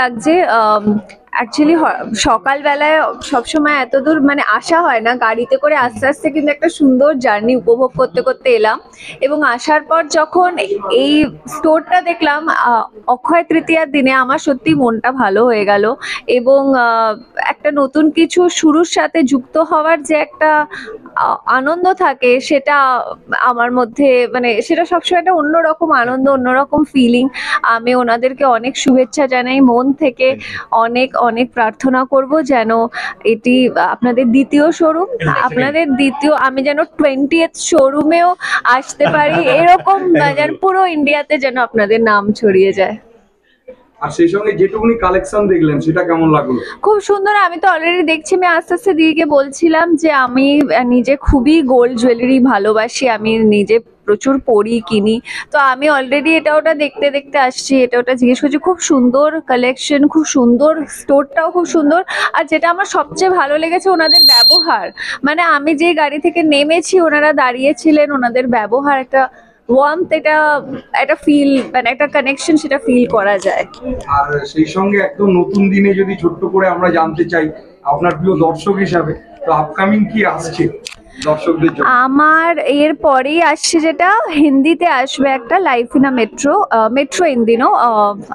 লাগছে অ্যাকচুয়ালি সকালবেলায় সবসময় এত দূর মানে আসা হয় না, গাড়িতে করে আস্তে আস্তে কিন্তু একটা সুন্দর জার্নি উপভোগ করতে করতে এলাম। এবং আসার পর যখন এই স্টোরটা দেখলাম অক্ষয় তৃতীয়ার দিনে, আমার সত্যি মনটা ভালো হয়ে গেল। এবং একটা নতুন কিছু শুরুর সাথে যুক্ত হওয়ার যে একটা আনন্দ থাকে, সেটা আমার মধ্যে মানে সেটা সবসময় একটা অন্যরকম আনন্দ, অন্যরকম ফিলিং। আমি ওনাদেরকে অনেক শুভেচ্ছা জানাই মন থেকে। অনেক অনেক প্রার্থনা করব যেন এটি আপনাদের দ্বিতীয় শোরুম, আপনাদের দ্বিতীয়, আমি যেন 20th শোরুমেও আসতে পারি, এরকম যেন পুরো ইন্ডিয়াতে যেন আপনাদের নাম ছড়িয়ে যায়। আর সেই সঙ্গে যেটুকুনি কালেকশন দেখলেন সেটা কেমন লাগলো? খুব সুন্দর। আমি তো অলরেডি দেখছি, আমি আস্তে আস্তে দিদিকে বলছিলাম যে আমি নিজে খুবই গোল্ড জুয়েলারি ভালোবাসি, আমি নিজে প্রচুর পরি কিনি। তো আমি অলরেডি এটা ওটা দেখতে দেখতে আসছি, এটা ওটা জিজ্ঞেস করছি। খুব সুন্দর কালেকশন, খুব সুন্দর, স্টোরটাও খুব সুন্দর। আর যেটা আমার সবচেয়ে ভালো লেগেছে ওনাদের ব্যবহার, মানে আমি যে গাড়ি থেকে নেমেছি ওনারা দাঁড়িয়েছিলেন, ওনাদের ব্যবহার একটা ওয়ার্মথ, এটা একটা ফিল, মানে একটা কানেকশন, সেটা ফিল করা যায়। আর সেই সঙ্গে একদম নতুন দিনে যদি ছোট্ট করে আমরা জানতে চাই আপনার প্রিয় দর্শক হিসাবে, তো আপকামিং কি আসছে দর্শকদের জন্য? আমার এর পরেই আসছে যেটা হিন্দিতে আসবে, একটা life in a metro, metro in দিনো,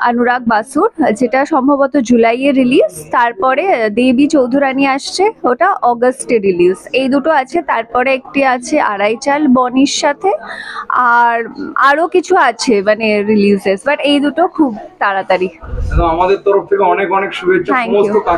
অনুরাগ বাসুর, যেটা সম্ভবত জুলাইয়ে রিলিজ। তারপরে দেবী চৌধুরানী আসছে, ওটা অগস্টে রিলিজ। এই দুটো আছে। তারপরে একটি আছে আড়াই চাল বনির সাথে, আর আরো কিছু আছে মানে রিলিজেস, বাট এই দুটো খুব তাড়াতাড়ি। আমাদের তরফ থেকে অনেক অনেক শুভেচ্ছা Thank you. সমস্ত